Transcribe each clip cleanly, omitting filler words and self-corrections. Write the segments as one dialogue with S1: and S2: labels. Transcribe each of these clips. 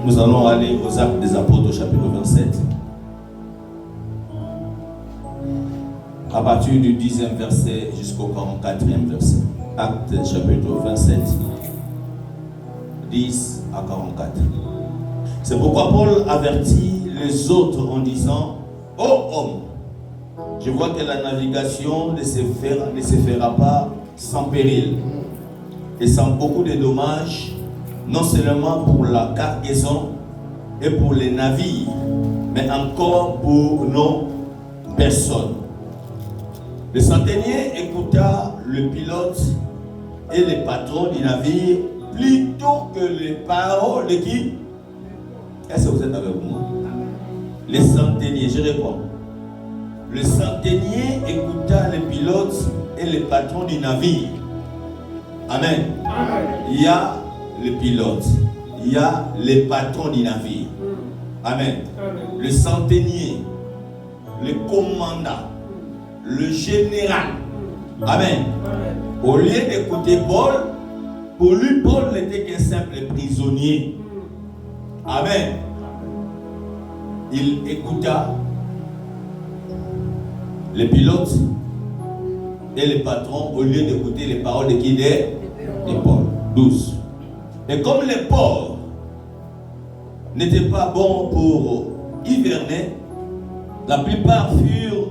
S1: Nous allons aller aux Actes des Apôtres au chapitre 27. À partir du 10e verset jusqu'au 44e verset. Actes chapitre 27, 10 à 44. C'est pourquoi Paul avertit les autres en disant: ô homme, je vois que la navigation ne se fera pas sans péril et sans beaucoup de dommages, non seulement pour la cargaison et pour les navires, mais encore pour nos personnes. Le centenier écouta le pilote et le patron du navire plutôt que les paroles de qui? Est-ce que vous êtes avec moi? Le centenier, je réponds. Le centenier écouta le pilote et le patron du navire. Amen. Amen. Il y a le pilote, il y a le patron du navire. Amen. Amen. Le centenier, le commandant, le général. Amen. Amen. Au lieu d'écouter Paul, pour lui, Paul n'était qu'un simple prisonnier. Amen. Il écouta les pilotes et les patrons au lieu d'écouter les paroles de qui? De Paul. 12. Et comme les ports n'étaient pas bons pour hiverner, la plupart furent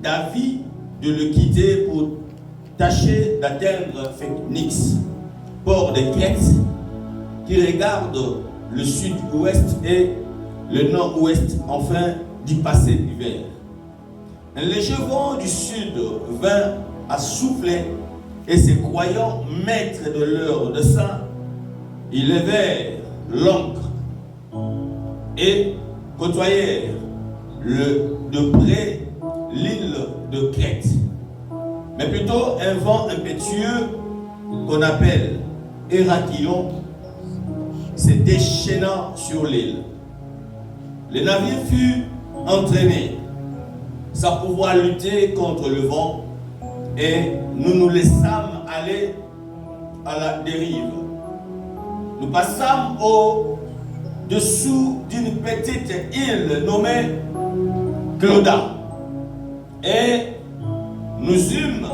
S1: d'avis de le quitter pour tâcher d'atteindre Phoenix, port de Crète, qui regarde le sud-ouest et le nord-ouest, enfin d'y passer l'hiver. Un léger vent du sud vint à souffler, et se croyant maîtres de leur dessein, ils levèrent l'ancre et côtoyèrent de près l'île de Crète. Mais plutôt un vent impétueux qu'on appelle Héraclion se déchaînant sur l'île. Le navire fut entraîné sans pouvoir lutter contre le vent et nous nous laissâmes aller à la dérive. Nous passâmes au-dessous d'une petite île nommée Clauda et nous eûmes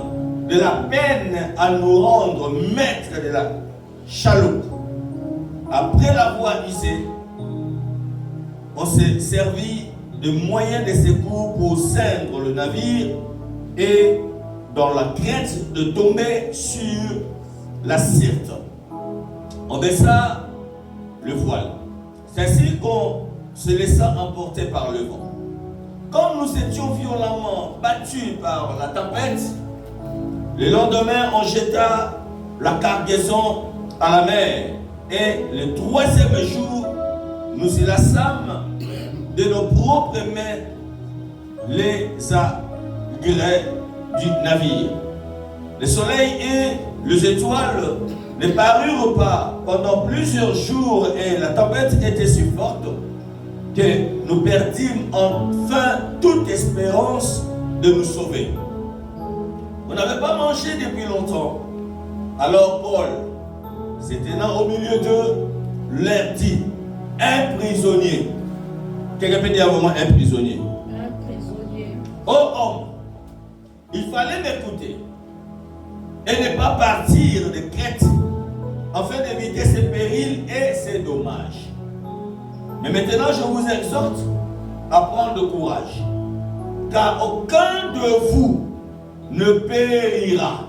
S1: de la peine à nous rendre maîtres de la chaloupe. Après l'avoir hissée, on s'est servi de moyens de secours pour ceindre le navire et dans la crainte de tomber sur la Syrte. On baissa le voile. C'est ainsi qu'on se laissa emporter par le vent. Comme nous étions violemment battus par la tempête, le lendemain on jeta la cargaison à la mer et le troisième jour nous y lassâmes de nos propres mains les agrès du navire. Le soleil et les étoiles ne parurent pas pendant plusieurs jours et la tempête était si forte que nous perdîmes enfin toute espérance de nous sauver. On n'avait pas mangé depuis longtemps. Alors Paul, se tenant au milieu d'eux, leur dit: un prisonnier. Quelqu'un peut dire à un moment un prisonnier.
S2: Un prisonnier.
S1: Oh homme, il fallait m'écouter et ne pas partir de Crète afin d'éviter ces périls et ces dommages. Mais maintenant je vous exhorte à prendre courage, car aucun de vous ne périra.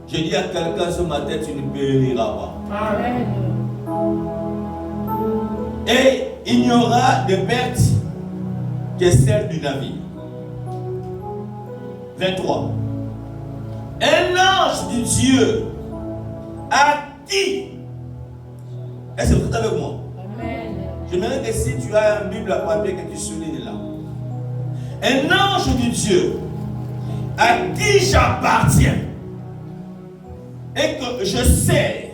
S1: Je dis à quelqu'un ce matin: tu ne périras pas.
S2: Amen.
S1: Et il n'y aura de perte que celle du navire. 23. Un ange de Dieu a dit. Est-ce que vous êtes avec moi?
S2: Amen.
S1: J'aimerais que si tu as une Bible à papier, que tu soulignes là. Un ange de Dieu à qui j'appartiens et que je sers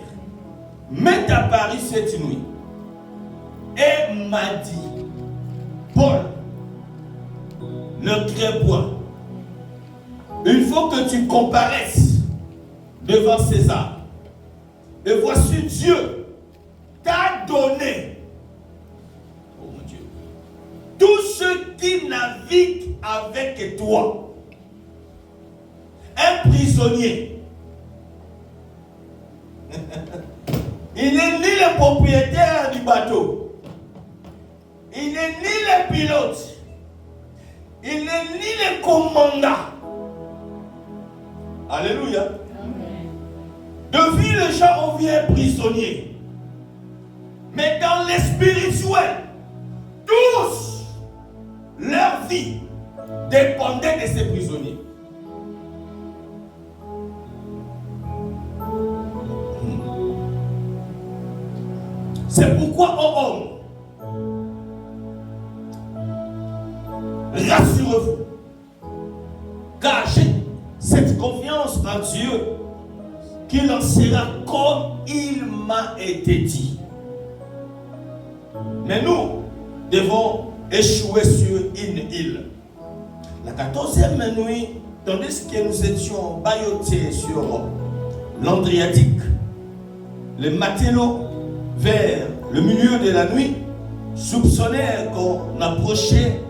S1: m'est apparu cette nuit et m'a dit: Paul, ne crains point. Il faut que tu comparaisses devant César. Et voici Dieu t'a donné n'est que toi. Un prisonnier. Il n'est ni le propriétaire du bateau. Il n'est ni le pilote. Il n'est ni le commandant. Alléluia. De vie, les gens ont vu un prisonnier. Mais dans le spirituel, tous, leur vie dépendait de ces prisonniers. C'est pourquoi, oh homme, rassurez-vous, car j'ai cette confiance en Dieu qu'il en sera comme il m'a été dit. Mais nous devons échouer sur une île. La 14e nuit, tandis que nous étions bâillotés sur l'Andriatique, les matelots, vers le milieu de la nuit, soupçonnèrent qu'on approchait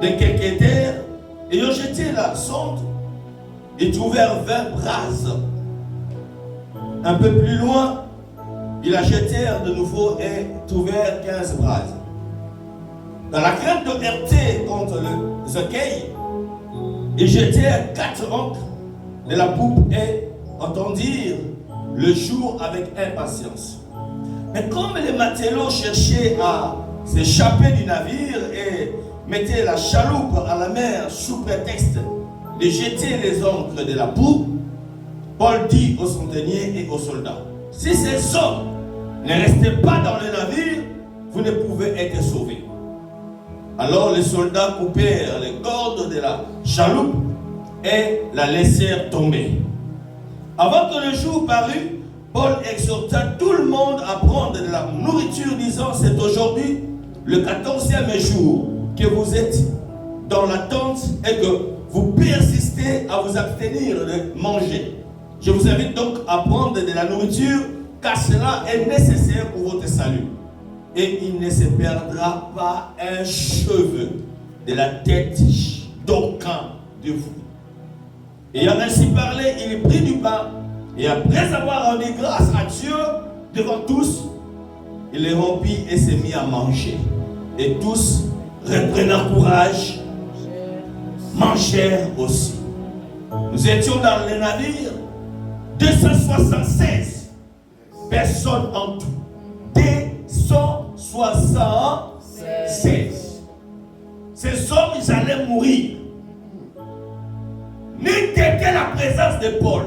S1: de quelque terre et ont jeté la sonde et trouvèrent 20 braises. Un peu plus loin, ils la jetèrent de nouveau et trouvèrent 15 braises. Dans la crainte de heurter contre le écueil, ils jetèrent 4 ancres de la poupe et entendirent le jour avec impatience. Mais comme les matelots cherchaient à s'échapper du navire et mettaient la chaloupe à la mer sous prétexte de jeter les ancres de la poupe, Paul dit aux centeniers et aux soldats, si ces hommes ne restaient pas dans le navire, vous ne pouvez être sauvés. Alors les soldats coupèrent les cordes de la chaloupe et la laissèrent tomber. Avant que le jour parût, Paul exhorta tout le monde à prendre de la nourriture, disant, c'est aujourd'hui le 14e jour que vous êtes dans la tente et que vous persistez à vous abstenir de manger. Je vous invite donc à prendre de la nourriture, car cela est nécessaire pour votre salut. Et il ne se perdra pas un cheveu de la tête d'aucun de vous. Ayant ainsi parlé, il prit du pain, et après avoir rendu grâce à Dieu devant tous, il les rompit et s'est mis à manger. Et tous, reprenant courage, mangèrent aussi. Nous étions dans le navire, 276 personnes en tout. 276. Ces hommes, ils allaient mourir. N'était que la présence de Paul.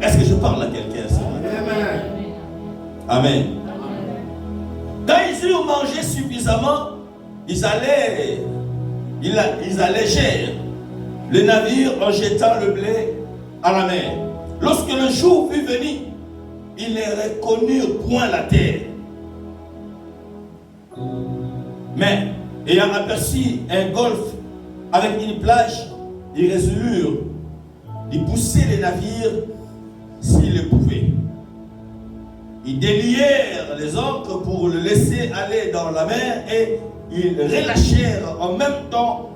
S1: Est-ce que je parle à quelqu'un? Amen. Amen. Quand ils eurent mangé suffisamment, ils allégèrent le navire en jetant le blé à la mer. Lorsque le jour fut venu, ils ne reconnurent point la terre. Mais, ayant aperçu un golfe avec une plage, ils résolurent de pousser le navire s'ils le pouvaient. Ils délièrent les ancres pour le laisser aller dans la mer et ils relâchèrent en même temps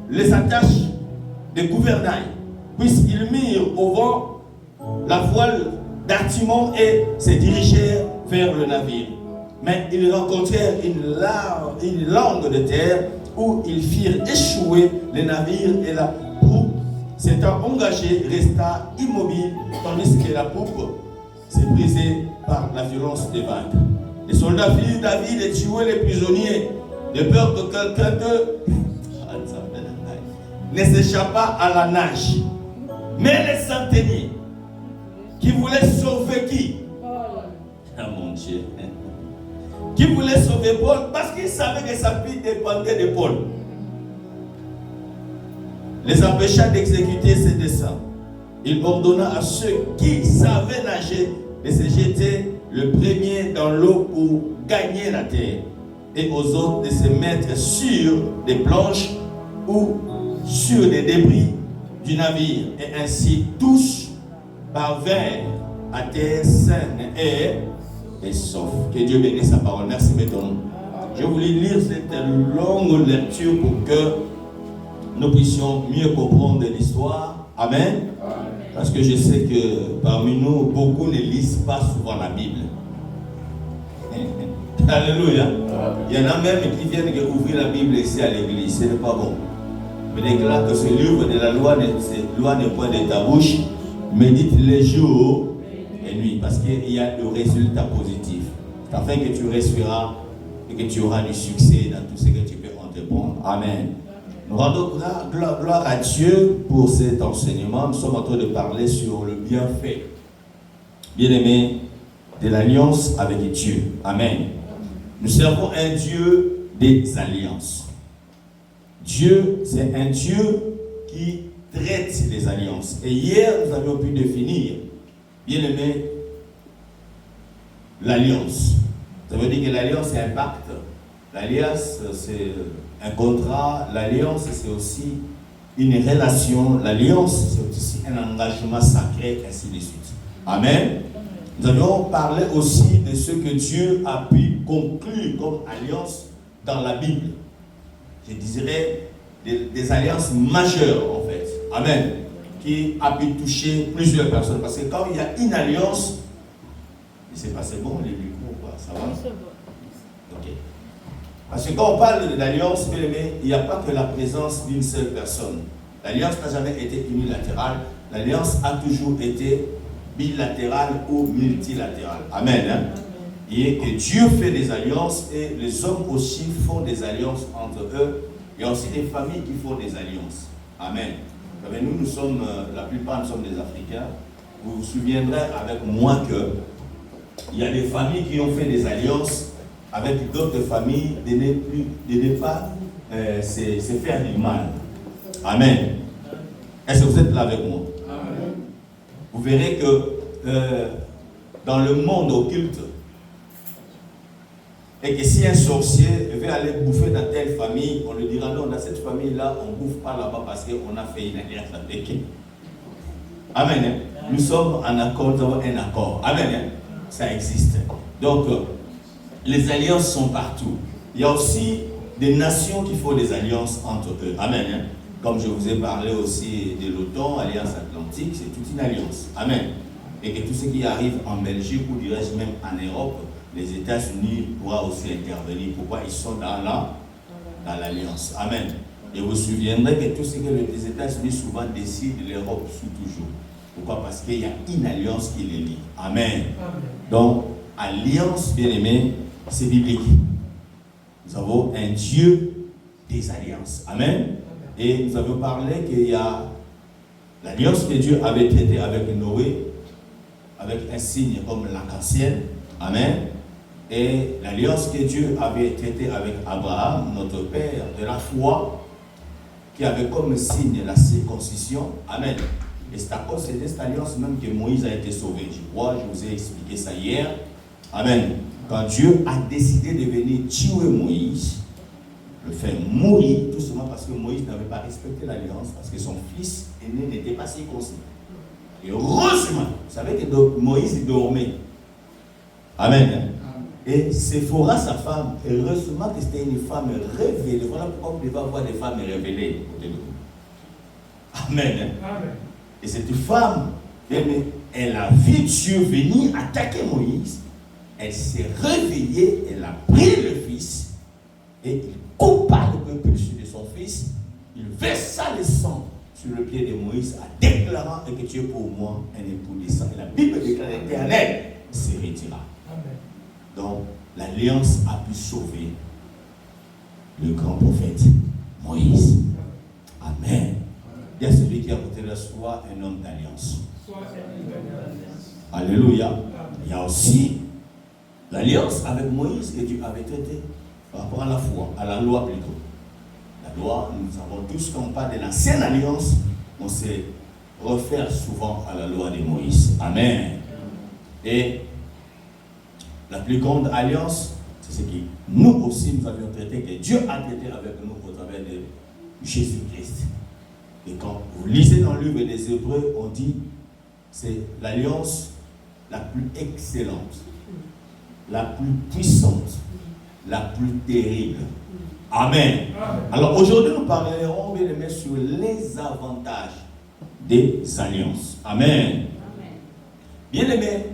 S1: les attaches des gouvernails, puisqu'ils mirent au vent la voile d'artimon et se dirigèrent vers le navire. Mais ils rencontrèrent une langue de terre où ils firent échouer le navire et la poupe, s'étant engagée, resta immobile, tandis que la poupe s'est brisée par la violence des vagues. Les soldats firent David et tuer les prisonniers, de peur que quelqu'un d'eux ne s'échappât à la nage. Mais les centeniers qui voulaient sauver qui? Ah mon Dieu. Qui voulait sauver Paul parce qu'il savait que sa vie dépendait de Paul, les empêcha d'exécuter ses desseins. Il ordonna à ceux qui savaient nager de se jeter le premier dans l'eau pour gagner la terre, et aux autres de se mettre sur des planches ou sur des débris du navire, et ainsi tous parvinrent à terre saine et sauf. Que Dieu bénisse sa parole. Merci, mettons-nous. Je voulais lire cette longue lecture pour que nous puissions mieux comprendre l'histoire. Amen. Parce que je sais que parmi nous, beaucoup ne lisent pas souvent la Bible. Alléluia. Il y en a même qui viennent ouvrir la Bible ici à l'église. Ce n'est pas bon. Mais déclare que ce livre de la loi n'est point de ta bouche. Médite les jours et nuits. Parce qu'il y a des résultats positifs. Afin que tu réussiras et que tu auras du succès dans tout ce que tu peux entreprendre. Amen. Nous rendons gloire à Dieu pour cet enseignement. Nous sommes en train de parler sur le bienfait, bien-aimé, de l'alliance avec Dieu. Amen. Nous servons un Dieu des alliances. Dieu, c'est un Dieu qui traite les alliances. Et hier, nous avions pu définir, bien-aimé, l'alliance. Ça veut dire que l'alliance, c'est un pacte. L'alliance, c'est un contrat. L'alliance, c'est aussi une relation. L'alliance, c'est aussi un engagement sacré, ainsi de suite. Amen. Nous avions parlé aussi de ce que Dieu a pu conclure comme alliance dans la Bible. Je dirais des alliances majeures, en fait. Amen. Qui a pu toucher plusieurs personnes. Parce que quand il y a une alliance, c'est passé bon, les micros, quoi. Ça va? Ok. Parce que quand on parle d'alliance, il n'y a pas que la présence d'une seule personne. L'alliance n'a jamais été unilatérale. L'alliance a toujours été bilatérale ou multilatérale. Amen. Hein? Et que Dieu fait des alliances et les hommes aussi font des alliances entre eux. Il y a aussi des familles qui font des alliances. Amen. Mais nous sommes, la plupart nous sommes des Africains. Vous vous souviendrez avec moi que il y a des familles qui ont fait des alliances avec d'autres familles de ne pas se faire du mal. Amen. Est-ce que vous êtes là avec moi? Amen. Vous verrez que dans le monde occulte, et que si un sorcier veut aller bouffer dans telle famille, on lui dira non, dans cette famille-là, on ne bouffe pas là-bas parce qu'on a fait une alliance avec eux. Amen. Hein? Nous sommes en accord, nous avons un accord. Amen. Hein? Ça existe. Donc, les alliances sont partout. Il y a aussi des nations qui font des alliances entre eux. Amen. Hein? Comme je vous ai parlé aussi de l'OTAN, Alliance Atlantique, c'est toute une alliance. Amen. Et que tout ce qui arrive en Belgique ou dirais-je même en Europe, les États-Unis pourront aussi intervenir. Pourquoi? Ils sont dans l'alliance. Amen. Et vous vous souviendrez que tout ce que les États-Unis souvent décident, l'Europe suit toujours. Pourquoi? Parce qu'il y a une alliance qui les lie. Amen. Donc, alliance, bien aimé, c'est biblique. Nous avons un Dieu des alliances. Amen. Et nous avons parlé qu'il y a l'alliance que Dieu avait traitée avec Noé, avec un signe comme l'arc-en-ciel. Amen. Et l'alliance que Dieu avait traitée avec Abraham, notre père de la foi, qui avait comme signe la circoncision. Amen. Et c'est à cause de cette alliance même que Moïse a été sauvé. Je crois, je vous ai expliqué ça hier. Amen. Quand Dieu a décidé de venir tuer Moïse, le faire mourir, tout simplement parce que Moïse n'avait pas respecté l'alliance, parce que son fils aîné n'était pas circoncis. Et heureusement, vous savez que Moïse dormait. Amen. Et Séphora, sa femme, heureusement que c'était une femme révélée. Voilà pourquoi vous devez avoir des femmes révélées. Amen. Amen. Et cette femme, elle a vu Dieu venir attaquer Moïse. Elle s'est réveillée, elle a pris le fils et il coupa le prépuce de son fils. Il versa le sang sur le pied de Moïse en déclarant que tu es pour moi un époux décent. Et la Bible déclare l'Éternel se retira. Donc, l'alliance a pu sauver le grand prophète Moïse. Amen. Il y a celui qui a côté de soi un homme d'alliance. Alléluia. Il y a aussi l'alliance avec Moïse que Dieu avait traité par rapport à la foi, à la loi plutôt. La loi, nous savons tous qu'on parle de l'ancienne alliance, on se réfère souvent à la loi de Moïse. Amen. Et la plus grande alliance, c'est ce que nous aussi nous avions traité, que Dieu a traité avec nous au travers de Jésus-Christ. Et quand vous lisez dans le livre des Hébreux, on dit c'est l'alliance la plus excellente, la plus puissante, la plus terrible. Amen. Alors aujourd'hui, nous parlerons, bien aimés, sur les avantages des alliances. Amen. Bien aimés,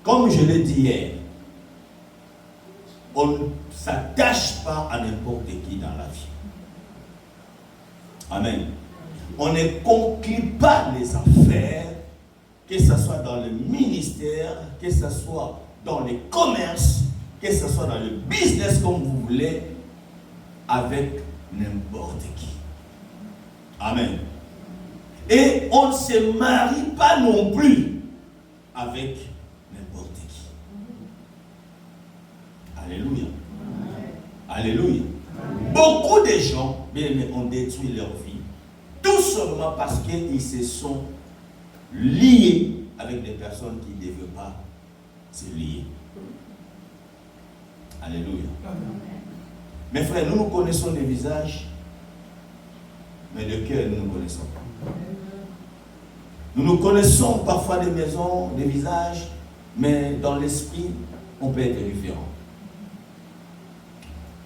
S1: comme je l'ai dit hier, on ne s'attache pas à n'importe qui dans la vie. Amen. On ne conclut pas les affaires, que ce soit dans le ministère, que ce soit dans les commerces, que ce soit dans le business comme vous voulez, avec n'importe qui. Amen. Et on ne se marie pas non plus avec n'importe qui. Alléluia. Alléluia. Beaucoup de gens, bien aimés, ont détruit leur vie, tout seulement parce qu'ils se sont liés avec des personnes qui ne devaient pas se lier. Alléluia. Mes frères, nous connaissons des visages, mais de cœur, nous ne connaissons pas. Nous connaissons parfois des maisons, des visages, mais dans l'esprit, on peut être différent.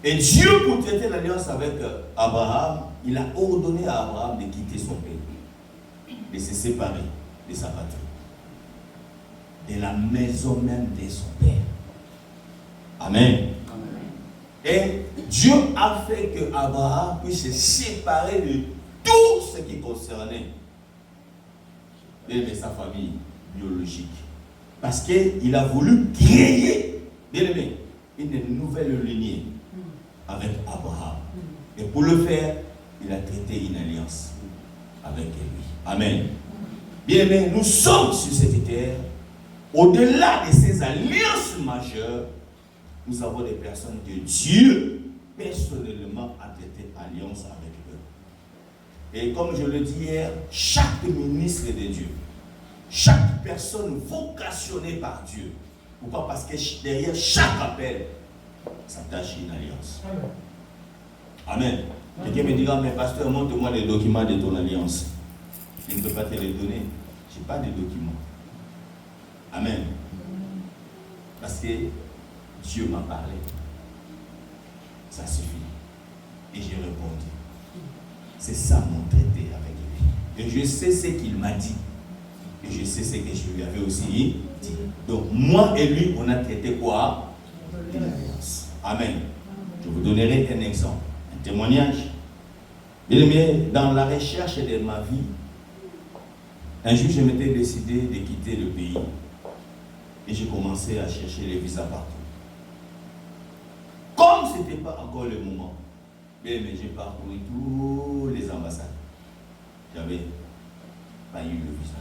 S1: Et Dieu, pour traiter l'alliance avec Abraham, il a ordonné à Abraham de quitter son pays, de se séparer de sa patrie, de la maison même de son père. Amen. Et Dieu a fait que Abraham puisse se séparer de tout ce qui concernait sa famille biologique. Parce qu'il a voulu créer, bien aimé, une nouvelle lignée avec Abraham. Et pour le faire, il a traité une alliance avec lui. Amen. Bien aimé, nous sommes sur cette terre. Au-delà de ces alliances majeures, nous avons des personnes que Dieu personnellement a traité alliance avec eux. Et comme je le dis hier, chaque ministre de Dieu, chaque personne vocationnée par Dieu. Pourquoi? Parce que derrière chaque appel s'attache une alliance. Amen. Quelqu'un me dira, mais pasteur, montre-moi les documents de ton alliance. Je ne peux pas te les donner. Je n'ai pas de documents. Amen. Parce que Dieu m'a parlé. Ça suffit. Et j'ai répondu. C'est ça mon traité avec lui. Et je sais ce qu'il m'a dit. Et je sais ce que je lui avais aussi dit. Donc moi et lui, on a traité quoi? Une alliance. Amen. Je vous donnerai un exemple. Un témoignage. Bien aimé, dans la recherche de ma vie, un jour je m'étais décidé de quitter le pays. Et j'ai commencé à chercher les visas partout. Comme ce n'était pas encore le moment, mais j'ai parcouru tous les ambassades. J'avais pas eu le visa.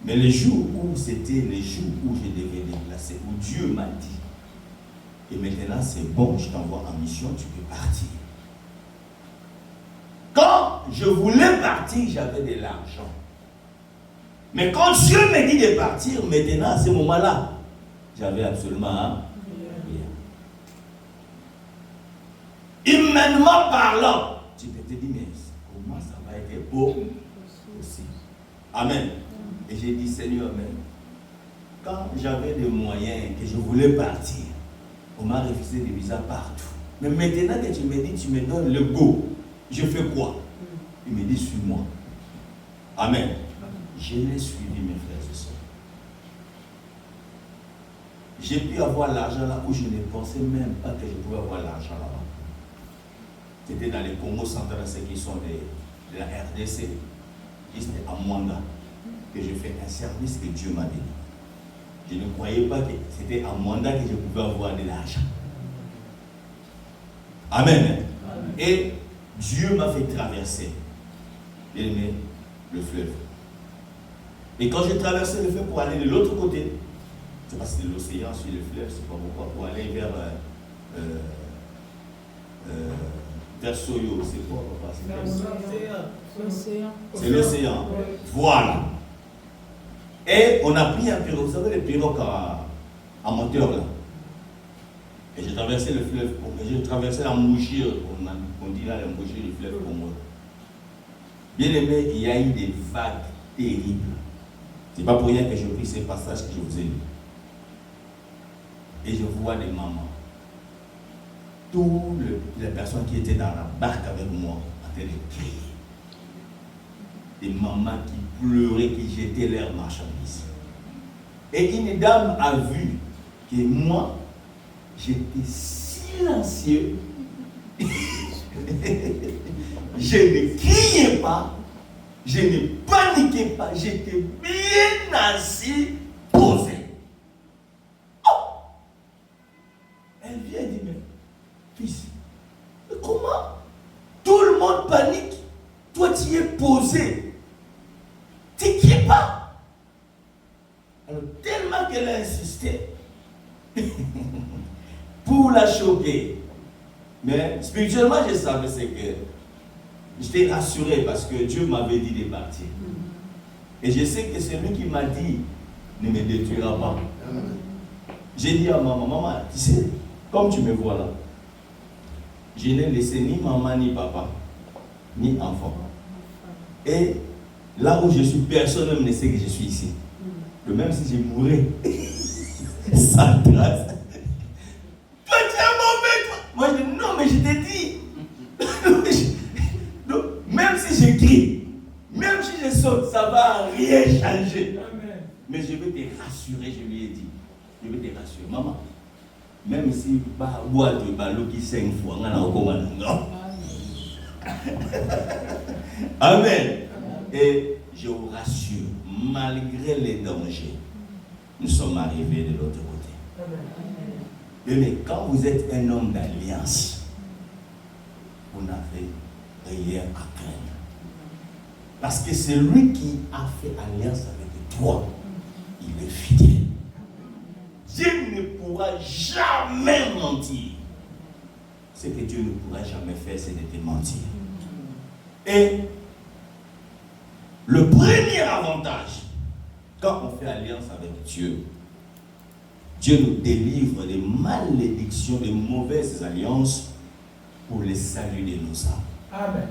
S1: Mais le jour où c'était le jour où je devais déplacer, où Dieu m'a dit, et maintenant c'est bon, je t'envoie en mission, tu peux partir. Quand je voulais partir, j'avais de l'argent. Mais quand Dieu me dit de partir, maintenant à ce moment-là, j'avais absolument rien. Humainement parlant, tu peux te dire, mais comment ça va être beau aussi. Amen. Et j'ai dit, Seigneur, mais quand j'avais des moyens, que je voulais partir, on m'a refusé des visas partout. Mais maintenant que tu me dis, tu me donnes le go, je fais quoi? Il me dit, suis-moi. Amen. Je l'ai suivi, mes frères et sœurs. J'ai pu avoir l'argent là où je ne pensais même pas que je pouvais avoir l'argent là-bas. C'était dans les Congo central, ceux qui sont de la RDC. C'était à Mwanga que je fais un service que Dieu m'a donné. Je ne croyais pas que c'était à Mwanga que je pouvais avoir de l'argent. Amen. Et Dieu m'a fait traverser, bien aimé, le fleuve. Et quand j'ai traversé le fleuve pour aller de l'autre côté, c'est parce que l'océan sur le fleuve, c'est pas pourquoi, pour aller vers Soyo, c'est quoi papa? C'est l'océan. Voilà. Et on a pris un pirogue, vous savez les pirogues à moteur là. Et j'ai traversé le fleuve, j'ai traversé la mouchure, on dit là la mouchure du fleuve Congo. Bien aimé, il y a eu des vagues terribles. C'est pas pour rien que j'ai pris ces passages que je vous ai lus. Et je vois des mamans toutes les personnes qui étaient dans la barque avec moi en train de crier. Des mamans qui pleuraient, qui jetaient leurs marchandises. Et une dame a vu que moi, j'étais silencieux. Je ne criais pas, je ne paniquais pas, j'étais bien assis, posé. Oh! Elle vient et dit, mais fils, mais comment? Tout le monde panique, toi tu es posé, tu ne cries pas. Alors tellement qu'elle a insisté pour la choquer. Mais spirituellement, je savais c'est que j'étais rassuré parce que Dieu m'avait dit de partir. Et je sais que c'est lui qui m'a dit ne me détruira pas. J'ai dit à maman, tu sais, comme tu me vois là, je n'ai laissé ni maman, ni papa, ni enfant. Et là où je suis, personne ne sait que je suis ici. Que même si je mourrais, sans trace. Toi, tu es mauvais. Moi, je dis non, mais je t'ai dit. Donc, même si je crie, même si je saute, ça ne va rien changer. Mais je vais te rassurer, je lui ai dit. Je vais te rassurer. Maman, même si bois de ballot qui 5 fois, on a encore non. Amen. Et je vous rassure, malgré les dangers, nous sommes arrivés de l'autre côté. Mais quand vous êtes un homme d'alliance, vous n'avez rien à craindre. Parce que c'est lui qui a fait alliance avec toi. Il est fidèle. Dieu ne pourra jamais mentir. Ce que Dieu ne pourra jamais faire, c'est de te mentir. Et le premier avantage, quand on fait alliance avec Dieu, Dieu nous délivre des malédictions, des mauvaises alliances pour le salut de nos âmes. Amen.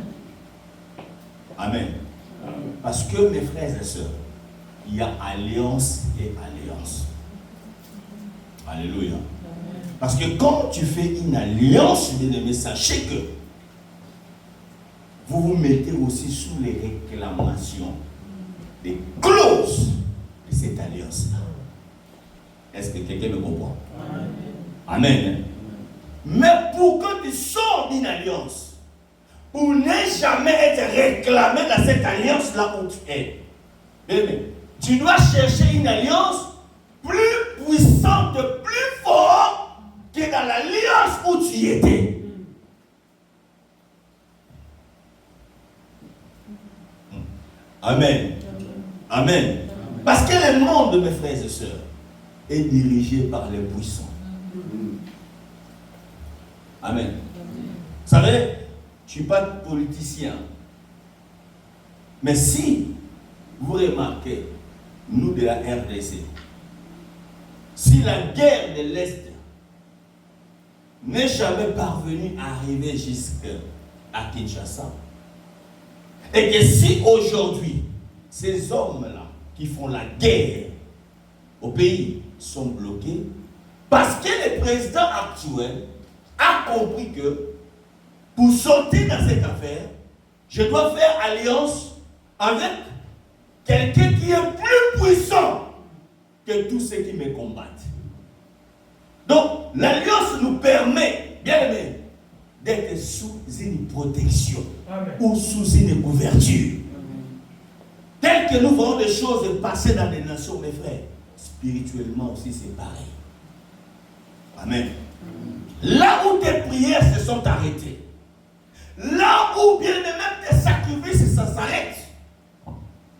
S1: Amen. Parce que mes frères et sœurs, il y a alliance et alliance. Alléluia. Parce que quand tu fais une alliance, bien-aimés, sachez que vous vous mettez aussi sous les réclamations des clauses de cette alliance-là. Est-ce que quelqu'un me comprend? Amen. Mais pour que tu sors d'une alliance, pour ne jamais être réclamé dans cette alliance-là où tu es, tu dois chercher une alliance plus puissante, plus forte que dans l'alliance où tu étais. Amen. Amen. Parce que le monde, mes frères et sœurs, est dirigé par les puissants. Amen. Vous savez, je ne suis pas politicien. Mais si vous remarquez, nous de la RDC, si la guerre de l'Est n'est jamais parvenue à arriver jusqu'à Kinshasa, et que si aujourd'hui, ces hommes-là qui font la guerre au pays sont bloqués, parce que le président actuel a compris que pour sortir dans cette affaire, je dois faire alliance avec quelqu'un qui est plus puissant que tous ceux qui me combattent. Donc, l'alliance nous permet, bien aimé, d'être sous une protection. Amen. Ou sous une couverture. Tel que nous voyons des choses passer dans les nations, mes frères, spirituellement aussi c'est pareil. Amen. Là où tes prières se sont arrêtées, là où bien même tes sacrifices ça s'arrête,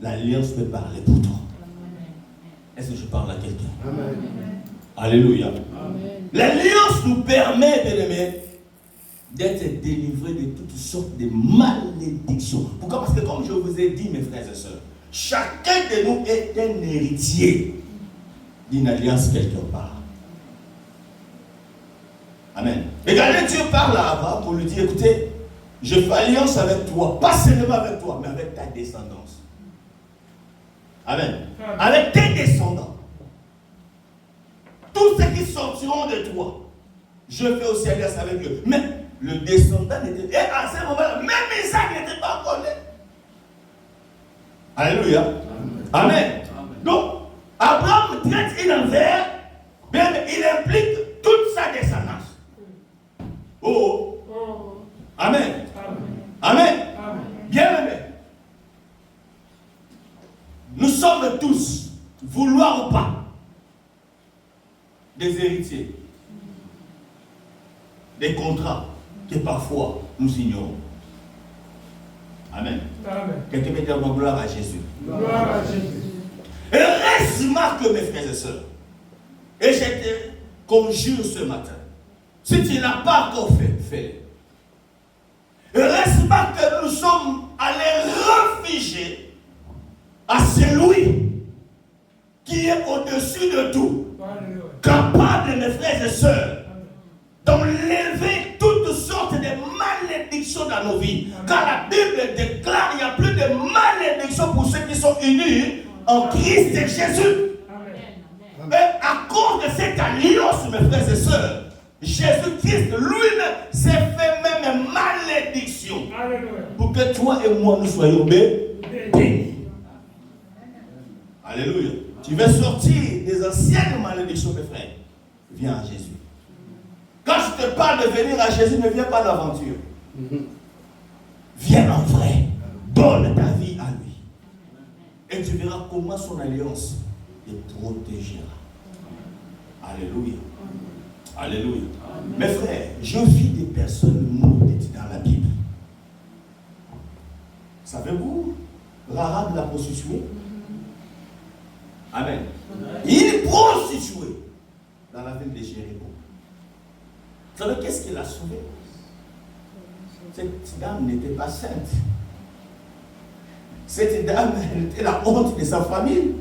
S1: l'alliance peut parler pour toi. Est-ce que je parle à quelqu'un? Amen. Alléluia. Amen. L'alliance nous permet, bien aimé, d'être délivré de toutes sortes de malédictions. Pourquoi? Parce que comme je vous ai dit, mes frères et sœurs, chacun de nous est un héritier d'une alliance quelque part. Amen. Regardez, Dieu parle à Abraham pour lui dire, écoutez, je fais alliance avec toi, pas seulement avec toi, mais avec ta descendance. Amen. Avec tes descendants. Tous ceux qui sortiront de toi, je fais aussi alliance avec eux. Mais le descendant n'était... Et à ce moment-là, même Isaac n'était pas encore né. Alléluia. Amen. Amen. Donc, Abraham traite une envers, bien, il implique toute sa descendance. Oh. Amen. Amen. Bien aimé. Nous sommes tous, vouloir ou pas, des héritiers. Des contrats que parfois nous ignorons. Amen. Quelqu'un peut dire gloire à Jésus. Gloire à Jésus. Et reste marque, mes frères et sœurs. Et je te conjure ce matin. Si tu n'as pas encore fait, fais-le. Et reste marque que nous sommes allés réfugier à celui qui est au-dessus de tout. Capable, mes frères et sœurs, d'enlever toutes sortes de malédictions dans nos vies. Car la Bible déclare qu'il n'y a plus de malédictions pour ceux qui sont unis en Christ et Jésus. Et à cause de cette alliance, mes frères et sœurs, Jésus-Christ lui-même s'est fait même malédiction pour que toi et moi nous soyons bénis. Alléluia. Tu veux sortir des anciennes malédictions, mes frères. Viens à Jésus. Quand je te parle de venir à Jésus, ne viens pas d'aventure. Viens en vrai. Donne ta vie à lui. Et tu verras comment son alliance te protégera. Alléluia. Alléluia. Mes frères, je vis des personnes maudites dans la Bible. Savez-vous, Rahab la prostituée? Amen. Il est prostitué dans la ville de Jéricho. Vous savez qu'est-ce qui l'a sauvé? Cette dame n'était pas sainte. Cette dame était la honte de sa famille.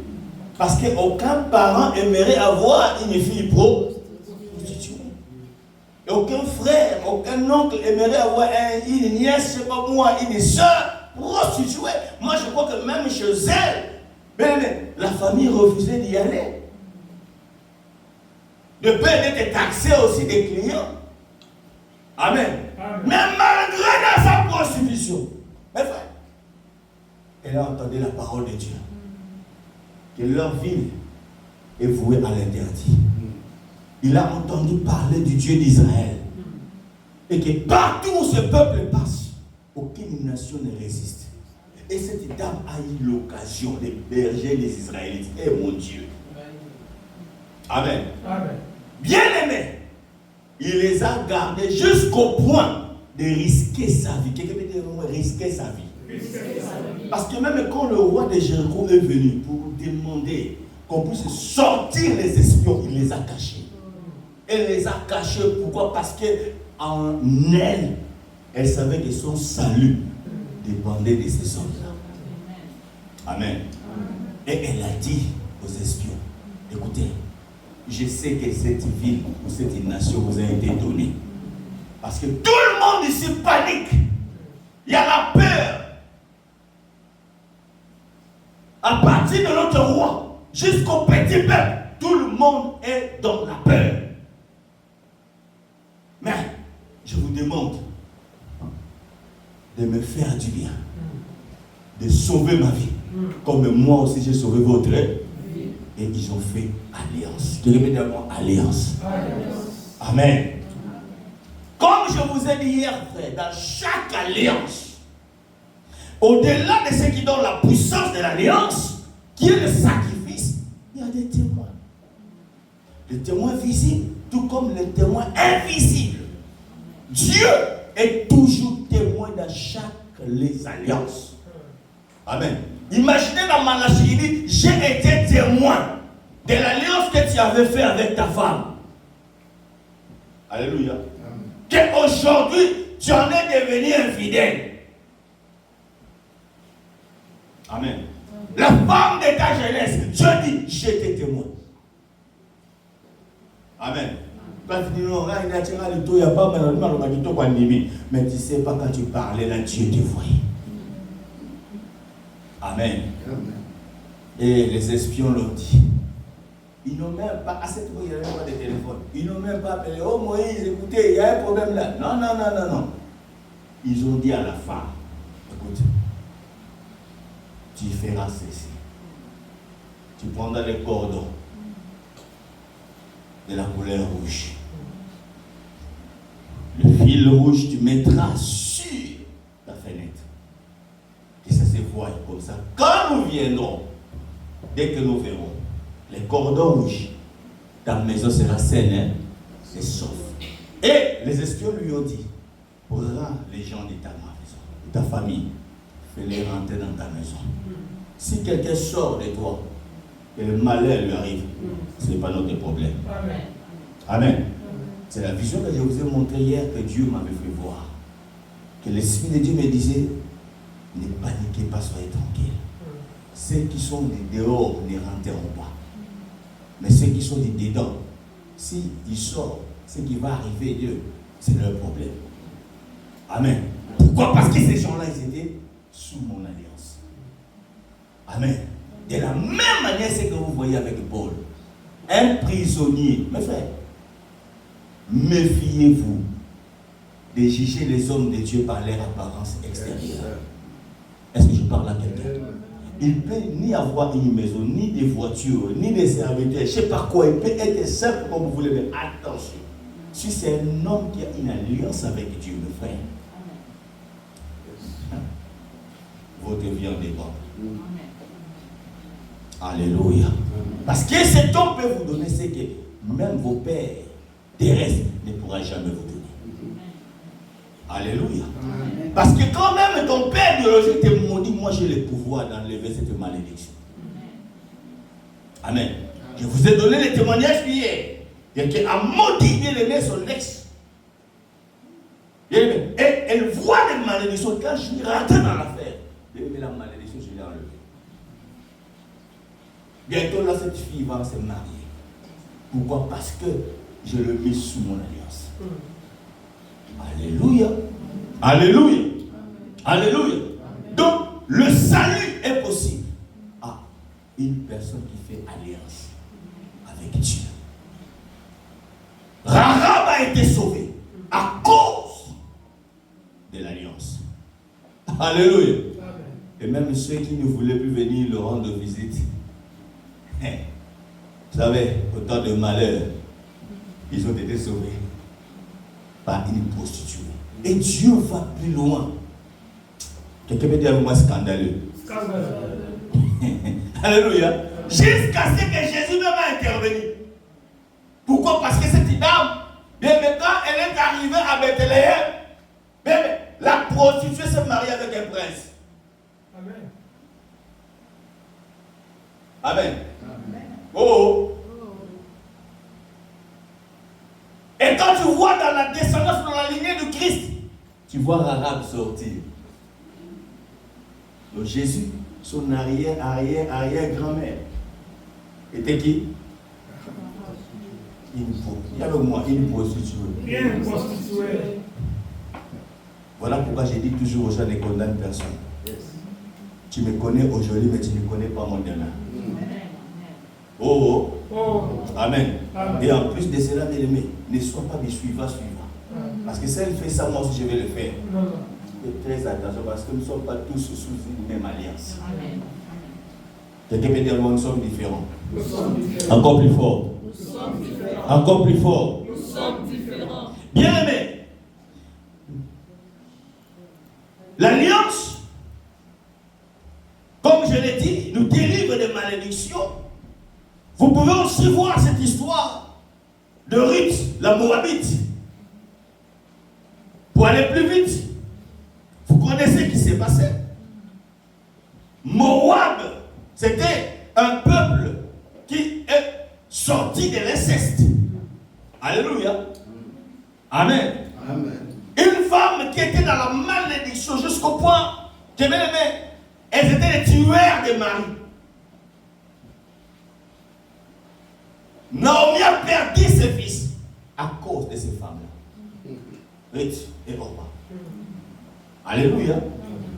S1: Parce qu'aucun parent aimerait avoir une fille prostituée. Et aucun frère, aucun oncle aimerait avoir une nièce, je sais pas moi, une soeur prostituée. Moi je crois que même chez elle, la famille refusait d'y aller. De peur d'être taxé aussi des clients. Amen. Amen. Mais malgré dans sa prostitution, mes frères, elle a entendu la parole de Dieu. Que leur ville est vouée à l'interdit. Il a entendu parler du Dieu d'Israël. Et que partout où ce peuple passe, aucune nation ne résiste. Et cette dame a eu l'occasion d'héberger les Israélites. Et mon Dieu. Amen. Amen. Bien aimé, il les a gardés jusqu'au point de risquer sa vie. Quelqu'un peut dire risquer sa vie. Parce que même quand le roi de Jéricho est venu pour demander qu'on puisse sortir les espions, il les a cachés. Elle les a cachés. Pourquoi? Parce qu'en elle, elle savait que son salut dépendait de ces hommes-là. Amen. Et elle a dit aux espions, écoutez, je sais que cette ville ou cette nation vous a été donnée. Parce que tout le monde ici panique. Il y a la peur. À partir de notre roi jusqu'au petit peuple, tout le monde est dans la peur. Mais je vous demande de me faire du bien, de sauver ma vie, comme moi aussi j'ai sauvé votre vie. Et ils ont fait alliance. Je répète d'abord alliance. Amen. Comme je vous ai dit hier, frère, dans chaque alliance, au-delà de ce qui donne la puissance de l'alliance, qui est le sacrifice, il y a des témoins. Les témoins visibles, tout comme les témoins invisibles. Dieu est toujours témoin dans chaque les alliances. Amen. Imaginez dans Malachie, il dit, j'ai été témoin de l'alliance que tu avais fait avec ta femme. Alléluia. Qu'aujourd'hui, tu en es devenu infidèle. Amen. La femme de ta jeunesse, Dieu dit, j'étais témoin. Amen. Mais tu ne sais pas quand tu parlais là, Dieu te voyait. Amen. Et les espions l'ont dit. Ils n'ont même pas, à cette époque, il n'y avait même pas de téléphone. Ils n'ont même pas appelé, oh Moïse, écoutez, il y a un problème là. Non, non, non, non, non. Ils ont dit à la femme, écoute, tu feras ceci. Tu prendras les cordons de la couleur rouge. Le fil rouge, tu mettras sur ta fenêtre. Et ça se voit comme ça. Quand nous viendrons, dès que nous verrons les cordons rouges, ta maison sera saine, hein, et sauf. Et les espions lui ont dit, prends les gens de ta maison, de ta famille, fais-les rentrer dans ta maison. Si quelqu'un sort de toi, que le malheur lui arrive, ce n'est pas notre problème. Amen. Amen. C'est la vision que je vous ai montrée hier que Dieu m'avait fait voir. Que l'Esprit de Dieu me disait, ne paniquez pas, soyez tranquilles. Ceux qui sont dehors ne rentreront pas. Mais ceux qui sont dedans, s'ils sortent, ce qui va arriver d'eux, c'est leur problème. Amen. Pourquoi? Parce que ces gens-là, ils étaient sous mon alliance. Amen. De la même manière, c'est que vous voyez avec Paul. Un prisonnier, mes frères, méfiez-vous de juger les hommes de Dieu par leur apparence extérieure. Est-ce que je parle à quelqu'un? Il ne peut ni avoir une maison, ni des voitures, ni des serviteurs. Je ne sais pas quoi. Il peut être simple comme vous voulez, mais attention. Si c'est un homme qui a une alliance avec Dieu, mes frères, votre vie en dépend. Alléluia. Parce que cet homme peut vous donner ce que même vos pères terrestres ne pourront jamais vous donner. Alléluia. Amen. Parce que quand même ton père biologique te maudit, moi j'ai le pouvoir d'enlever cette malédiction. Amen. Amen. Je vous ai donné le témoignage hier. Quelqu'un a maudit bien aimé son ex. Et elle voit les malédictions. Quand je suis rentré dans l'affaire, mais la malédiction, je l'ai enlevée. Bientôt là, cette fille va se marier. Pourquoi? Parce que je l'ai mis sous mon alliance. Alléluia. Alléluia. Alléluia. Donc, le salut est possible à une personne qui fait alliance avec Dieu. Rahab a été sauvée à cause de l'alliance. Alléluia. Et même ceux qui ne voulaient plus venir le rendre visite, vous savez, au temps de malheur, ils ont été sauvés par une prostituée. Et Dieu va plus loin. Quelqu'un peut dire avec moi scandaleux. Alléluia. Jusqu'à ce que Jésus ne va intervenir. Pourquoi? Parce que cette dame, bien maintenant, elle est arrivée à Bethléem. Bien, la prostituée s'est mariée avec un prince. Amen. Amen. Amen. Oh. Et quand tu vois dans la descendance, dans la lignée de Christ, tu vois Rahab sortir. Donc Jésus, son arrière-grand-mère, était qui? Il y avait moi, une prostituée. Une prostituée. Voilà pourquoi j'ai dit toujours aux gens ne condamne personne. Tu me connais aujourd'hui, mais tu ne connais pas mon demain. Oh, oh. Amen. Amen. Et en plus de cela, mes amis, ne sois pas des suivants. Parce que si elle fait ça, moi aussi je vais le faire. Faites très attention parce que nous ne sommes pas tous sous une même alliance. Quelqu'un peut dire nous sommes différents. Encore plus fort. Encore plus fort. Nous sommes différents. Bien aimé. L'alliance, comme je l'ai dit, nous délivre des malédictions. Vous pouvez aussi voir cette histoire de Ruth, la Moabite. Pour aller plus vite, vous connaissez ce qui s'est passé. Moab, c'était un peuple qui est sorti de l'inceste. Alléluia. Amen. Amen. Une femme qui était dans la malédiction jusqu'au point que, bien aimé, elles étaient les tueurs de maris. Naomi a perdu ses fils à cause de ces femmes-là. Ruth et Orpa. Alléluia.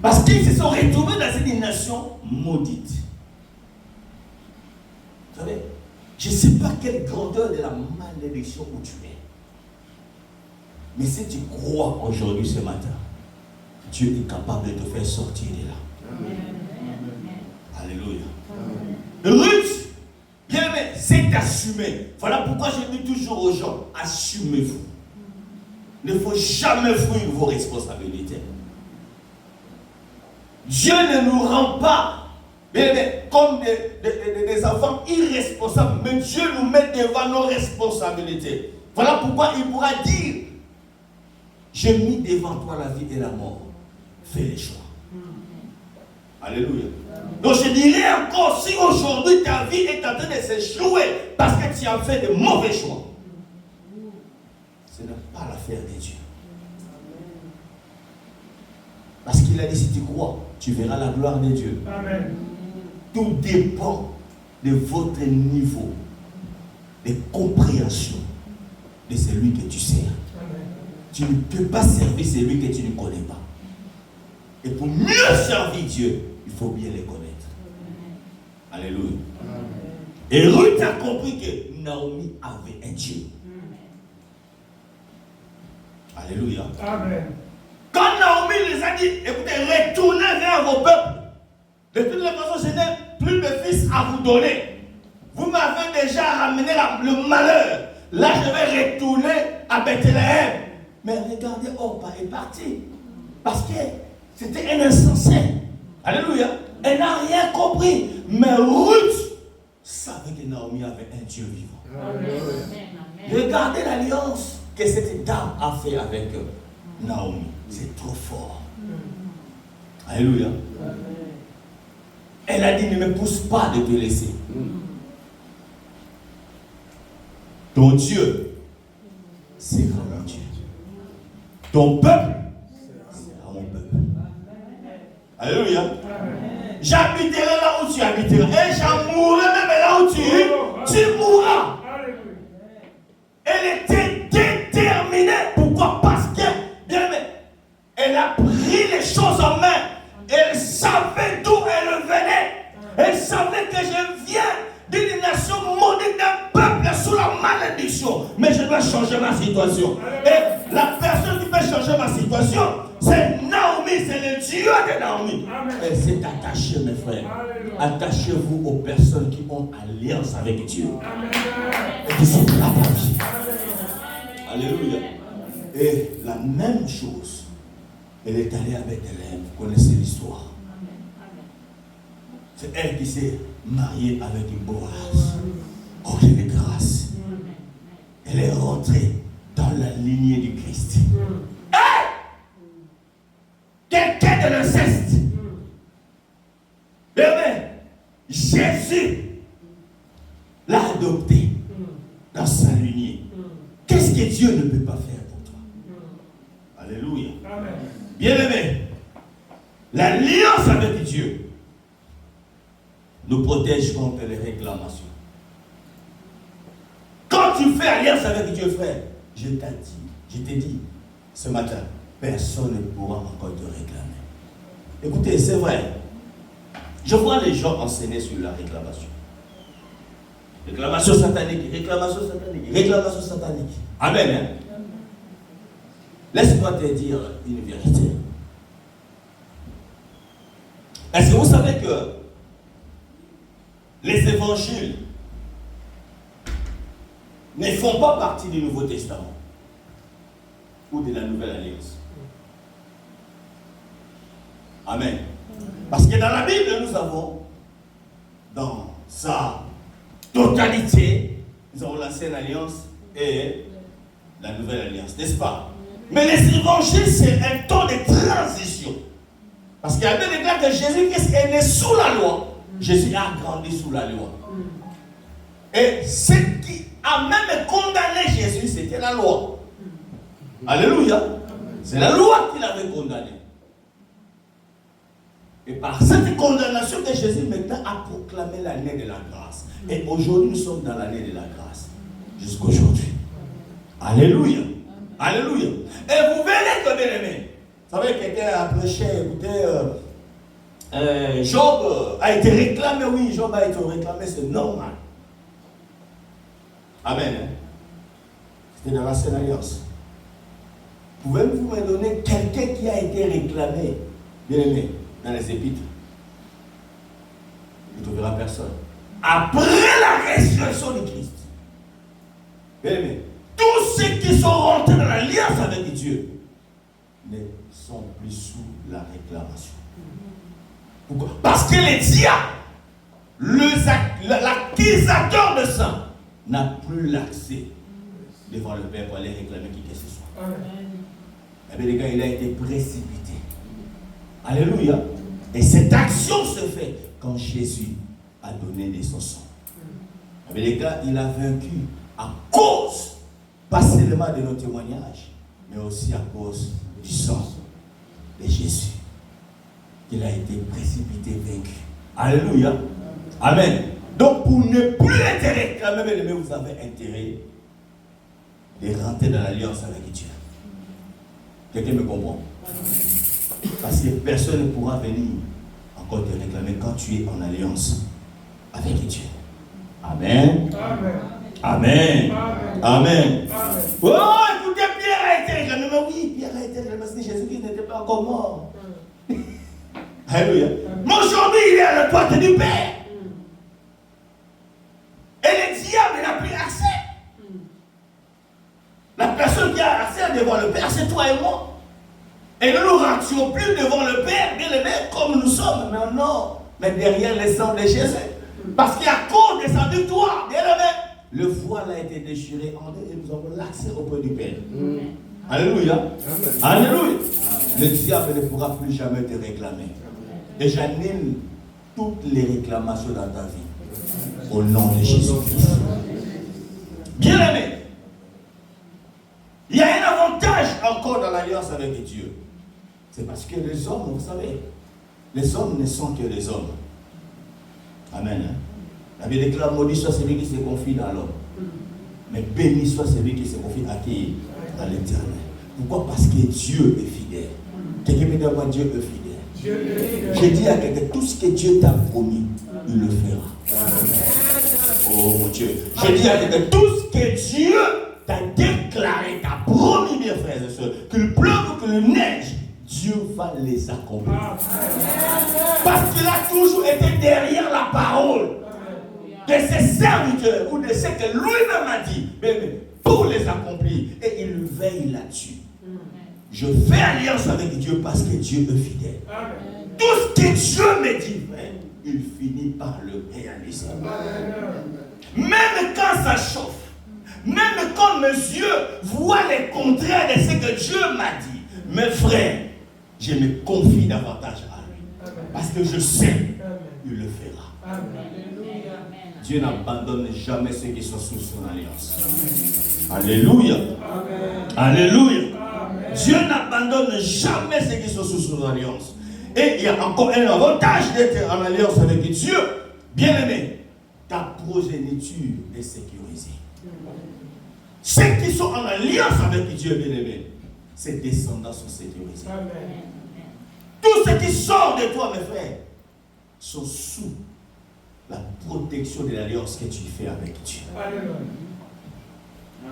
S1: Parce qu'ils se sont retrouvés dans une nation maudite. Vous savez, Je ne sais pas quelle grandeur de la malédiction où tu es. Mais si tu crois aujourd'hui, ce matin, Dieu est capable de te faire sortir de là. Amen. Alléluia. Ruth, bien aimé, c'est d'assumer. Voilà pourquoi je dis toujours aux gens, assumez-vous. Il ne faut jamais fuir vos responsabilités. Dieu ne nous rend pas, bien aimé, comme des enfants irresponsables, mais Dieu nous met devant nos responsabilités. Voilà pourquoi il pourra dire, j'ai mis devant toi la vie et la mort. Fais les choix. Alléluia. Donc je dirais encore, si aujourd'hui ta vie est en train de s'échouer parce que tu as fait de mauvais choix, ce n'est pas l'affaire de Dieu. Parce qu'il a dit, si tu crois, tu verras la gloire de Dieu. Amen. Tout dépend de votre niveau de compréhension de celui que tu sers. Amen. Tu ne peux pas servir celui que tu ne connais pas. Et pour mieux servir Dieu, il faut bien les connaître. Amen. Alléluia. Amen. Et Ruth a compris que Naomi avait un Dieu. Amen. Alléluia. Amen. Quand Naomi les a dit, écoutez, retournez vers vos peuples. De toutes les façons, je n'ai plus de fils à vous donner. Vous m'avez déjà ramené le malheur. Là, je vais retourner à Bethléem. Mais regardez, Orpa est parti. Parce que c'était un insensé. Alléluia. Elle n'a rien compris. Mais Ruth savait que Naomi avait un Dieu vivant. Amen. Regardez l'alliance que cette dame a fait avec Naomi. C'est trop fort. Alléluia. Elle a dit, ne me pousse pas de te laisser. Ton Dieu sera mon Dieu. Ton peuple sera mon peuple. Alléluia. J'habiterai là où tu habiteras. Et j'en mourrai même là où tu mourras. Elle était déterminée. Pourquoi? Parce que, bien aimé, elle a pris les choses en main. Elle savait d'où elle venait. Elle savait que je viens d'une nation maudite, d'un peuple sous la malédiction. Mais je dois changer ma situation. Et la personne qui peut changer ma situation, c'est Naomi, c'est le Dieu de Naomi. Elle s'est attachée, mes frères. Attachez-vous aux personnes qui ont alliance avec Dieu. Et qui sont attachées. Alléluia. Et la même chose, elle est allée à Bethléem. Vous connaissez l'histoire. C'est elle qui s'est mariée avec une Boaz. Oh, elle est grâce. Elle est rentrée dans la lignée du Christ. Hey! Quelqu'un de l'inceste. Amen. Jésus l'a adopté dans sa lignée. Qu'est-ce que Dieu ne peut pas faire pour toi? Alléluia. Amen. Bien-aimé, l'alliance avec Dieu nous protège contre les réclamations. Quand tu fais alliance avec Dieu, frère, je t'ai dit ce matin, personne ne pourra encore te réclamer. Écoutez, c'est vrai. Je vois les gens enseigner sur la réclamation. Réclamation satanique, réclamation satanique, réclamation satanique. Amen. Hein? Laisse-moi te dire une vérité. Est-ce que vous savez que les évangiles ne font pas partie du Nouveau Testament ou de la Nouvelle Alliance? Amen. Parce que dans la Bible, nous avons, dans sa totalité, nous avons l'Ancienne Alliance et la Nouvelle Alliance, n'est-ce pas? Mais les évangiles, c'est un temps de transition. Parce qu'il y a bien déclaré que Jésus-Christ est né sous la loi. Jésus a grandi sous la loi. Et ce qui a même condamné Jésus, c'était la loi. Alléluia. C'est la loi qui l'avait condamné. Et par cette condamnation que Jésus maintenant a proclamé l'année de la grâce. Et aujourd'hui, nous sommes dans l'année de la grâce. Jusqu'aujourd'hui. Alléluia. Alléluia. Et vous verrez que, bien aimé, vous savez, quelqu'un a prêché, écoutez, Job a été réclamé, oui, Job a été réclamé, c'est normal. Amen. C'était dans l'ancienne alliance. Pouvez-vous me donner quelqu'un qui a été réclamé, bien aimé, dans les épîtres? Vous ne trouverez personne. Après la résurrection de Christ, bien aimé, tous ceux qui sont rentrés dans l'alliance avec Dieu ne sont plus sous la réclamation. Pourquoi? Parce que les diables, l'accusateur de sang, n'a plus l'accès devant le Père pour aller réclamer qui que ce soit. Eh bien, les gars, il a été précipité. Alléluia. Et cette action se fait quand Jésus a donné de son sang. Eh bien, les gars, il a vaincu à cause, pas seulement de nos témoignages, mais aussi à cause du sang de Jésus. Il a été précipité, vaincu. Alléluia. Amen. Donc, pour ne plus être réclamé, mais vous avez intérêt de rentrer dans l'alliance avec Dieu. Quelqu'un me comprend? Parce que personne ne pourra venir encore te réclamer quand tu es en alliance avec Dieu. Amen. Amen. Amen. Amen. Oh, écoutez, Pierre a été réclamé. Mais oui, Pierre a été réclamé parce que Jésus-Christ n'était pas encore mort. Alléluia. Mais aujourd'hui, il est à la porte du Père. Et le diable n'a plus accès. La personne qui a accès devant le Père, c'est toi et moi. Et nous ne nous rentions plus devant le Père, bien aimé, comme nous sommes. Mais non, mais derrière les sang de Jésus. Parce qu'à cause de sa victoire, bien aimé, le voile a été déchiré en deux et nous avons l'accès auprès du Père. Alléluia. Alléluia. Le diable ne pourra plus jamais te réclamer. Et j'annule toutes les réclamations dans ta vie. Au nom de Jésus-Christ. Bien aimé. Il y a un avantage encore dans l'alliance avec Dieu. C'est parce que les hommes, vous savez, les hommes ne sont que les hommes. Amen. La Bible déclare, maudit soit celui qui se confie dans l'homme. Mais béni soit celui qui se confie à qui? À l'Éternel. Pourquoi? Parce que Dieu est fidèle. Quelqu'un me dit, moi, Dieu est fidèle. Je dis à quelqu'un, tout ce que Dieu t'a promis, il le fera. Oh mon Dieu. Je dis à quelqu'un, tout ce que Dieu t'a déclaré, t'a promis, mes frères et sœurs, qu'il pleuve ou qu'il neige, Dieu va les accomplir. Parce qu'il a toujours été derrière la parole de ses serviteurs ou de ce que lui-même a dit, pour les accomplir. Et il veille là-dessus. Je fais alliance avec Dieu parce que Dieu est fidèle. Tout ce que Dieu me dit, il finit par le réaliser. Même quand ça chauffe, même quand mes yeux voient les contraires de ce que Dieu m'a dit, mes frères, je me confie davantage à lui. Parce que je sais, il le fera. Dieu n'abandonne jamais ceux qui sont sous son alliance. Alléluia. Alléluia. Dieu n'abandonne jamais ceux qui sont sous son alliance. Et il y a encore un avantage d'être en alliance avec Dieu. Bien aimé, ta progéniture est sécurisée. Ceux qui sont en alliance avec Dieu, bien aimé, ses descendants sont sécurisés. Tout ce qui sort de toi, mes frères, sont sous la protection de l'alliance que tu fais avec Dieu.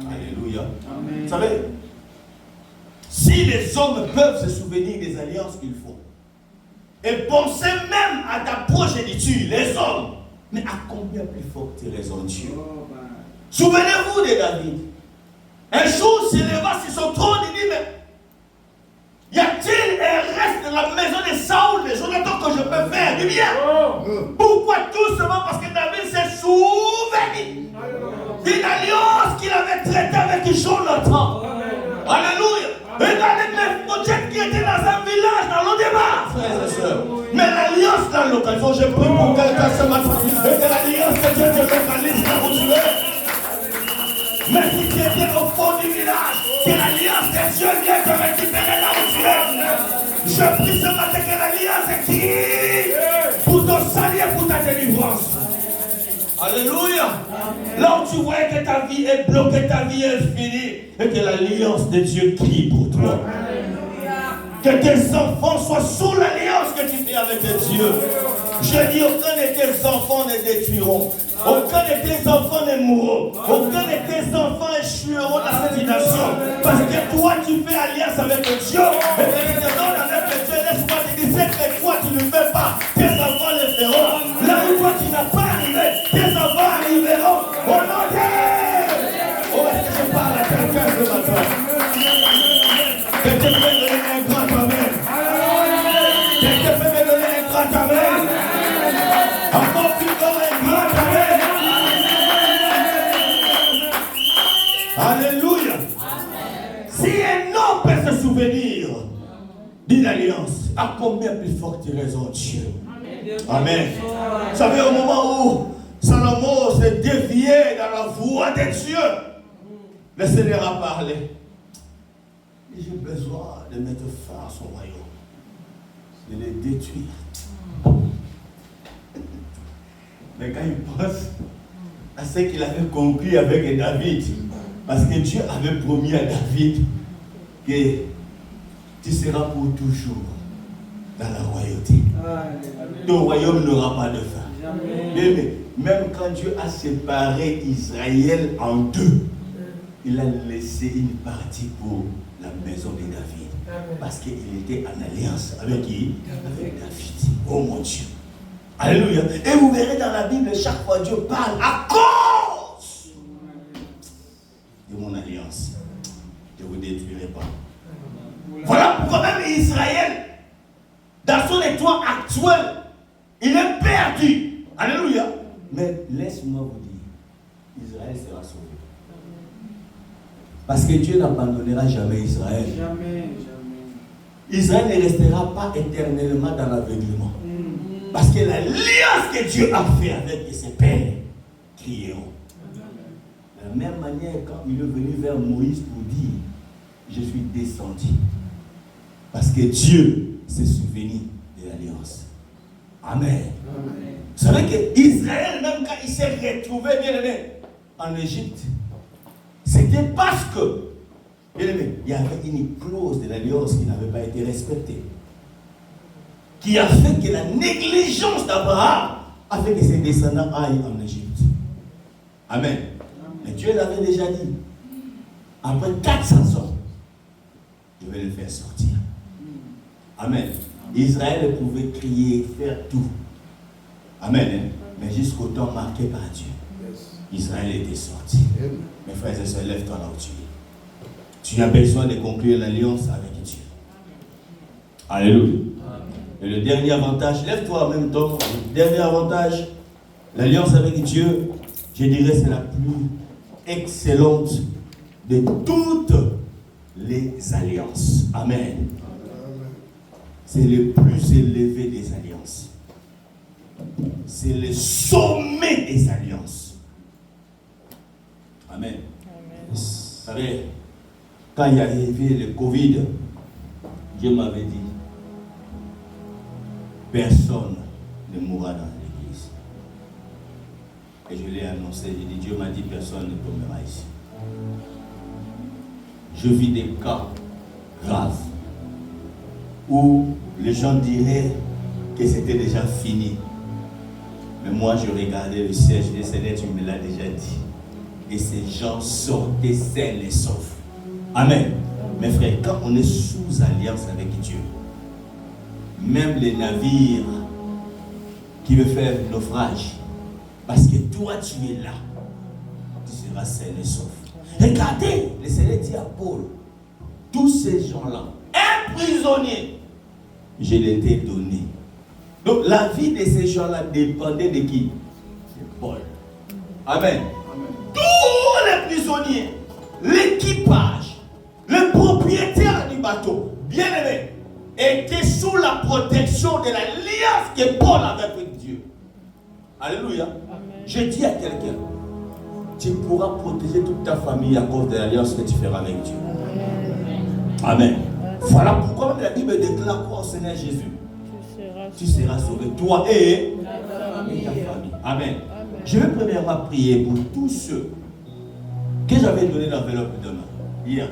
S1: Alléluia. Vous savez, si les hommes peuvent se souvenir des alliances qu'ils font, et penser même à ta progéniture, les hommes, mais à combien plus forte raison Dieu? Souvenez-vous de David. Un jour, s'il leva sur son trône, il dit, mais y a-t-il un reste de la maison de Saoul, de Jonathan, que je peux faire du bien? Pourquoi? Tout simplement parce que David s'est souvenu d'une alliance qu'il avait traitée avec Jonathan. Alléluia. Regardez Mephibosheth qui était dans un village dans l'Odébar, frères et sœurs. Mais l'alliance dans l'occasion, je prie pour quelqu'un ce matin, et que l'alliance que Dieu te localise là où tu es. Mais si tu étais au fond du village, que l'alliance que Dieu vient te récupérer là où tu es. Je prie ce matin que l'alliance est qui pour ton salut et pour ta délivrance. Alléluia. Là où tu vois que ta vie est bloquée, ta vie est finie, et que l'alliance de Dieu crie pour toi. Alléluia. Que tes enfants soient sous l'alliance que tu fais avec Dieu. Je dis, aucun de tes enfants ne détruiront. Aucun de tes enfants ne mourront. Aucun de tes enfants échoueront dans cette situation. Parce que toi, tu fais alliance avec Dieu. Mais tu te donnes avec Dieu. Laisse-moi te dire, c'est que toi, tu ne fais pas. Tes enfants le feront. Là où toi, tu n'as pas arrivé, tes enfants arriveront. Au nom de Dieu. Oh, est-ce que je parle à quelqu'un ce matin? Quelqu'un peut me donner un grand amen. Quelqu'un peut me donner un grand amen. Encore plus grand, un grand amen. Alléluia. Si un homme peut se souvenir d'une alliance, à combien plus forte raison Dieu? Amen. Vous savez, au moment où Salomon s'est dévié dans la voie de Dieu, le Seigneur a parlé. J'ai besoin de mettre fin à son royaume, de le détruire. Mais quand il pense à ce qu'il avait conclu avec David, parce que Dieu avait promis à David que tu seras pour toujours dans la royauté. Ton royaume n'aura pas de fin. Mais même quand Dieu a séparé Israël en deux, il a laissé une partie pour la maison de David. Parce qu'il était en alliance avec qui? Avec David. Oh mon Dieu. Alléluia. Et vous verrez dans la Bible, chaque fois Dieu parle à cause de mon alliance. Je ne vous détruirai pas. Voilà pourquoi même Israël, dans son état actuel, il est perdu. Alléluia. Mais laisse-moi vous dire, Israël sera sauvé. Parce que Dieu n'abandonnera jamais Israël. Jamais, jamais. Israël ne restera pas éternellement dans l'aveuglement. Parce que l'alliance que Dieu a fait avec ses pères crieront. De la même manière, quand il est venu vers Moïse pour dire, je suis descendu. Parce que Dieu s'est souvenu de l'alliance. Amen. Amen. Vous savez qu'Israël, même quand il s'est retrouvé, bien aimé, en Égypte, c'était parce que, bien aimé, il y avait une clause de l'alliance qui n'avait pas été respectée. Qui a fait que la négligence d'Abraham a fait que ses descendants aillent en Égypte. Amen. Mais Dieu l'avait déjà dit. Après 400 ans, je vais le faire sortir. Amen. Israël pouvait crier, faire tout. Amen. Mais jusqu'au temps marqué par Dieu, Israël était sorti. Mes frères et sœurs, lève-toi là où tu es. Tu as besoin de conclure l'alliance avec Dieu. Alléluia. Et le dernier avantage, lève-toi en même temps. Le dernier avantage, l'alliance avec Dieu, je dirais, c'est la plus excellente de toutes les alliances. Amen. C'est le plus élevé des alliances. C'est le sommet des alliances. Amen. Vous savez, quand il y a arrivé le Covid, Dieu m'avait dit, personne ne mourra dans l'église. Et je l'ai annoncé, j'ai dit, Dieu m'a dit, personne ne tombera ici. Je vis des cas graves où les gens diraient que c'était déjà fini. Mais moi, je regardais le ciel, je disais, Seigneur, tu me l'as déjà dit. Et ces gens sortaient sains et saufs. Amen. Mes frères, quand on est sous alliance avec Dieu, même les navires qui veulent faire naufrage, parce que toi tu es là, tu seras sain et sauf. Regardez, le Seigneur dit à Paul, tous ces gens-là, un prisonnier, je les ai donnés. Donc la vie de ces gens-là dépendait de qui? De Paul. Amen. Tous les prisonniers, l'équipage, le propriétaire du bateau, bien aimé, était sous la protection de l'alliance que Paul avait avec Dieu. Alléluia. Amen. Je dis à quelqu'un, tu pourras protéger toute ta famille à cause de l'alliance que tu feras avec Dieu. Amen. Amen. Voilà pourquoi la Bible déclare quoi au Seigneur Jésus? Tu seras sauvé, toi et ta famille. Amen. Amen. Je vais premièrement prier pour tous ceux que j'avais donné l'enveloppe demain, hier.